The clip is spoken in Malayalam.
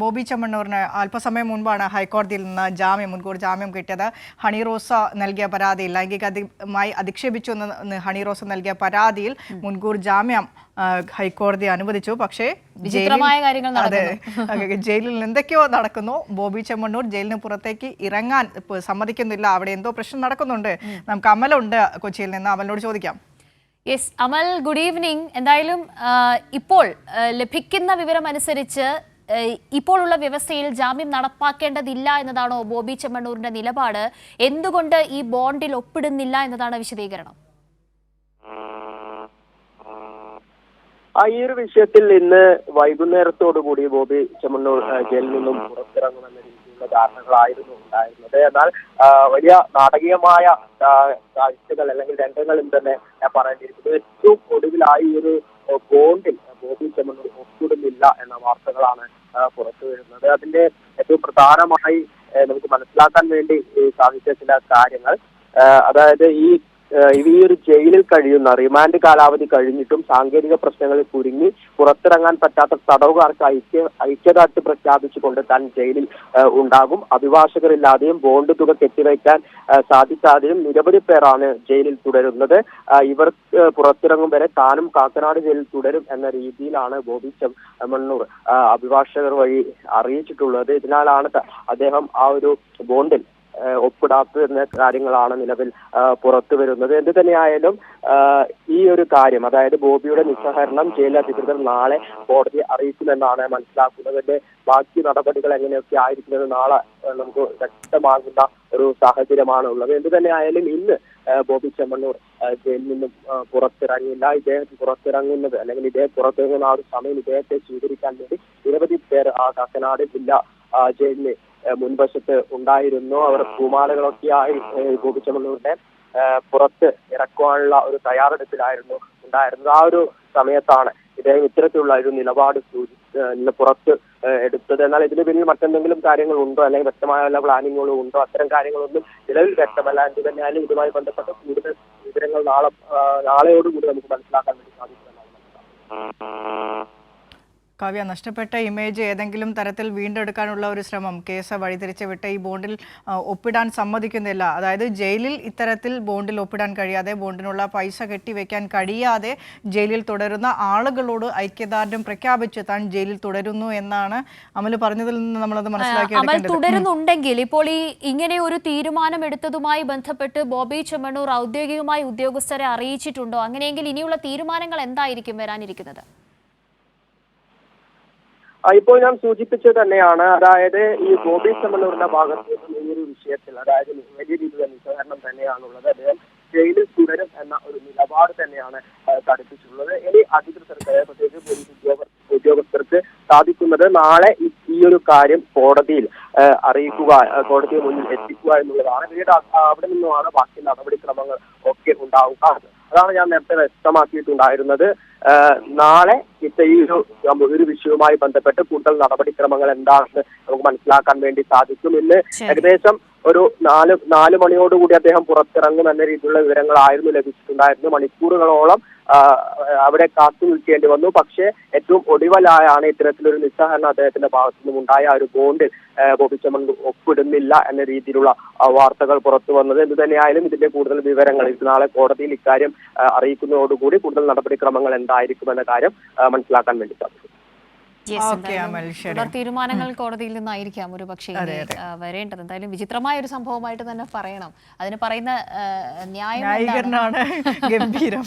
ബോബി ചെമ്മണ്ണൂരിന് അല്പസമയം മുൻപാണ് ഹൈക്കോടതിയിൽ നിന്ന് മുൻകൂർ ജാമ്യം കിട്ടിയത്. ഹണി റോസ നൽകിയ പരാതിയിൽ ലൈംഗികമായി അധിക്ഷേപിച്ചു എന്ന് ഹണി റോസ നൽകിയ പരാതിയിൽ മുൻകൂർ ജാമ്യം ഹൈക്കോടതി അനുവദിച്ചു. പക്ഷേ ജയിലിൽ എന്തൊക്കെയോ നടക്കുന്നു. ബോബി ചെമ്മണ്ണൂർ ജയിലിന് പുറത്തേക്ക് ഇറങ്ങാൻ സമ്മതിക്കുന്നില്ല. അവിടെ എന്തോ പ്രശ്നം നടക്കുന്നുണ്ട്. നമുക്ക് അമലുണ്ട് കൊച്ചിയിൽ നിന്ന്, അമലിനോട് ചോദിക്കാം. യെസ് അമൽ, ഗുഡ് ഈവനിങ്. എന്തായാലും ഇപ്പോൾ ലഭിക്കുന്ന വിവരം അനുസരിച്ച് ഇപ്പോഴുള്ള വ്യവസ്ഥയിൽ ജാമ്യം നടപ്പാക്കേണ്ടതില്ല എന്നതാണോ ബോബി ചെമ്മണ്ണൂരിന്റെ നിലപാട്? എന്തുകൊണ്ട് ഈ ബോണ്ടിൽ ഒപ്പിടുന്നില്ല എന്നതാണ് വിശദീകരണം. ഈ ഒരു വിഷയത്തിൽ ഇന്ന് വൈകുന്നേരത്തോടുകൂടി ബോബി ചെമ്മണ്ണൂർ ജയിലിൽ നിന്നും പുറത്തിറങ്ങുമെന്ന രീതിയിലുള്ള ധാരണകളായിരുന്നു ഉണ്ടായിരുന്നത്. എന്നാൽ വലിയ നാടകീയമായ കാഴ്ചകൾ അല്ലെങ്കിൽ രംഗങ്ങളും തന്നെ പറയേണ്ടിയിരിക്കുന്നത്. ഏറ്റവും ഒടുവിലായി ഒരു ബോണ്ടിൽ ബോബി ചെമ്മണ്ണൂർ ഒപ്പിടുന്നില്ല എന്ന വാർത്തകളാണ് പുറത്തു വരുന്നത്. അതിന്റെ ഏറ്റവും പ്രധാനമായി നമുക്ക് മനസ്സിലാക്കാൻ വേണ്ടി സാധിച്ച ചില കാര്യങ്ങൾ, അതായത് ഈ ഒരു ജയിലിൽ കഴിയുന്ന റിമാൻഡ് കാലാവധി കഴിഞ്ഞിട്ടും സാങ്കേതിക പ്രശ്നങ്ങളിൽ കുരുങ്ങി പുറത്തിറങ്ങാൻ പറ്റാത്ത തടവുകാർക്ക് ഐക്യദാർഢ്യം പ്രഖ്യാപിച്ചുകൊണ്ട് താൻ ജയിലിൽ ഉണ്ടാകും. അഭിഭാഷകരില്ലാതെയും ബോണ്ട് തുക കെട്ടിവയ്ക്കാൻ സാധിക്കാതെയും നിരവധി പേരാണ് ജയിലിൽ തുടരുന്നത്. ഇവർ പുറത്തിറങ്ങും വരെ താനും കാക്കനാട് ജയിലിൽ തുടരും എന്ന രീതിയിലാണ് ബോബി ചെമ്മണ്ണൂർ അഭിഭാഷകർ വഴി അറിയിച്ചിട്ടുള്ളത്. ഇതിനാലാണ് അദ്ദേഹം ആ ഒരു ബോണ്ടിൽ ഒപ്പിടാത്ത കാര്യങ്ങളാണ് നിലവിൽ പുറത്തു വരുന്നത്. എന്ത് തന്നെയായാലും ഈ ഒരു കാര്യം, അതായത് ബോബിയുടെ നിസ്സഹകരണം ജയിൽ അധികൃതർ നാളെ കോടതിയെ അറിയിക്കുമെന്നാണ് മനസ്സിലാക്കുന്നത്. ഇതിന്റെ ബാക്കി നടപടികൾ എങ്ങനെയൊക്കെ ആയിരിക്കുന്നത് നാളെ നമുക്ക് വ്യക്തമാകുന്ന ഒരു സാഹചര്യമാണ് ഉള്ളത്. എന്ത് തന്നെയായാലും ഇന്ന് ബോബി ചെമ്മണ്ണൂർ ജയിലിൽ നിന്നും പുറത്തിറങ്ങില്ല. ഇദ്ദേഹം പുറത്തിറങ്ങുന്നത് അല്ലെങ്കിൽ ഇദ്ദേഹം പുറത്തിറങ്ങുന്ന ആ ഒരു സമയം ഇദ്ദേഹത്തെ സ്വീകരിക്കാൻ വേണ്ടി നിരവധി പേർ ആ കാക്കനാട് ജില്ലാ ജയിലിന് മുൻവശത്ത് ഉണ്ടായിരുന്നു. അവർ പൂമാലകളൊക്കെയായി ബോബി ചെമ്മണ്ണൂരിനെ പുറത്ത് ഇറക്കുവാനുള്ള ഒരു തയ്യാറെടുപ്പിലായിരുന്നു ഉണ്ടായിരുന്നത്. ആ ഒരു സമയത്താണ് ഇദ്ദേഹം ഇത്തരത്തിലുള്ള ഒരു നിലപാട് പുറത്ത് എടുത്തത്. എന്നാൽ ഇതിന് പിന്നിൽ മറ്റെന്തെങ്കിലും കാര്യങ്ങൾ ഉണ്ടോ, അല്ലെങ്കിൽ വ്യക്തമായ വല്ല പ്ലാനിങ്ങുകളും ഉണ്ടോ, അത്തരം കാര്യങ്ങളൊന്നും നിലവിൽ വ്യക്തമല്ല. എന്ത് തന്നെയാലും ഇതുമായി ബന്ധപ്പെട്ട കൂടുതൽ വിവരങ്ങൾ നാളെയോടുകൂടി നമുക്ക് മനസ്സിലാക്കാൻ വേണ്ടി സാധിക്കുമെന്നാണ് മനസ്സിലാക്കുന്നത്. കാവ്യ, നഷ്ടപ്പെട്ട ഇമേജ് ഏതെങ്കിലും തരത്തിൽ വീണ്ടെടുക്കാനുള്ള ഒരു ശ്രമം, കേസ് വഴിതിരിച്ച് വിട്ട് ഈ ബോണ്ടിൽ ഒപ്പിടാൻ സമ്മതിക്കുന്നില്ല. അതായത് ജയിലിൽ ഇത്തരത്തിൽ ബോണ്ടിൽ ഒപ്പിടാൻ കഴിയാതെ, ബോണ്ടിനുള്ള പൈസ കെട്ടിവെക്കാൻ കഴിയാതെ ജയിലിൽ തുടരുന്ന ആളുകളോട് ഐക്യദാർഢ്യം പ്രഖ്യാപിച്ച് താൻ ജയിലിൽ തുടരുന്നു എന്നാണ് അമൽ പറഞ്ഞതിൽ നിന്ന് നമ്മളത് മനസ്സിലാക്കി. തുടരുന്നുണ്ടെങ്കിൽ ഇപ്പോൾ ഈ ഇങ്ങനെ ഒരു തീരുമാനം എടുത്തതുമായി ബന്ധപ്പെട്ട് ബോബി ചെമ്മണ്ണൂർ ഔദ്യോഗികമായി ഉദ്യോഗസ്ഥരെ അറിയിച്ചിട്ടുണ്ടോ? അങ്ങനെയെങ്കിൽ ഇനിയുള്ള തീരുമാനങ്ങൾ എന്തായിരിക്കും വരാനിരിക്കുന്നത്? ഇപ്പോൾ ഞാൻ സൂചിപ്പിച്ചത് തന്നെയാണ്. അതായത് ഈ ബോബി ചെമ്മണ്ണൂരിന്റെ ഭാഗത്ത് നിന്ന് ഈ ഒരു വിഷയത്തിൽ, അതായത് വലിയ രീതിയിലുള്ള നിസ്സഹകരണം തന്നെയാണുള്ളത്. അദ്ദേഹം ജയിലിൽ തുടരും എന്ന ഒരു നിലപാട് തന്നെയാണ് ഘടിപ്പിച്ചിട്ടുള്ളത്. ഇനി അധികൃതർക്ക്, പ്രത്യേകിച്ച് പോലീസ് ഉദ്യോഗസ്ഥർക്ക് സാധിക്കുന്നത് നാളെ ഈ ഒരു കാര്യം കോടതിയിൽ അറിയിക്കുക, കോടതിയെ മുന്നിൽ എത്തിക്കുക എന്നുള്ളതാണ്. പിന്നീട് അവിടെ നിന്നുമാണ് ബാക്കി നടപടിക്രമങ്ങൾ ഒക്കെ ഉണ്ടാവുക. അതാണ് ഞാൻ നേരത്തെ വ്യക്തമാക്കിയിട്ടുണ്ടായിരുന്നത്. നാളെ ഈ ഒരു വിഷയവുമായി ബന്ധപ്പെട്ട് കൂടുതൽ നടപടിക്രമങ്ങൾ എന്താണെന്ന് നമുക്ക് മനസ്സിലാക്കാൻ വേണ്ടി സാധിക്കും. ഇന്ന് ഏകദേശം ഒരു 4 മണിയോടുകൂടി അദ്ദേഹം പുറത്തിറങ്ങും എന്ന രീതിയിലുള്ള വിവരങ്ങളായിരുന്നു ലഭിച്ചിട്ടുണ്ടായിരുന്നു. മണിക്കൂറുകളോളം അവിടെ കാത്തു നിൽക്കേണ്ടി വന്നു. പക്ഷേ ഏറ്റവും ഒടുവിലായാണ് ഇത്തരത്തിലൊരു നിസ്സഹകരണം അദ്ദേഹത്തിന്റെ ഭാഗത്തു നിന്നും ഉണ്ടായ ഒരു ബോണ്ടിൽ ബോബി ചെമ്മണ്ണൂർ ഒപ്പിടുന്നില്ല എന്ന രീതിയിലുള്ള വാർത്തകൾ പുറത്തു വന്നത്. എന്ത് തന്നെയായാലും ഇതിന്റെ കൂടുതൽ വിവരങ്ങൾ നാളെ കോടതിയിൽ ഇക്കാര്യം അറിയിക്കുന്നതോടുകൂടി കൂടുതൽ നടപടിക്രമങ്ങൾ എന്തായിരിക്കുമെന്ന കാര്യം മനസ്സിലാക്കാൻ വേണ്ടി സാധിക്കും. തീരുമാനങ്ങൾ കോടതിയിൽ നിന്നായിരിക്കാം ഒരു പക്ഷേ വരേണ്ടത്. എന്തായാലും വിചിത്രമായ ഒരു സംഭവമായിട്ട് തന്നെ പറയണം. അതിന് പറയുന്ന ന്യായീകരണമാണ് ഗംഭീരം.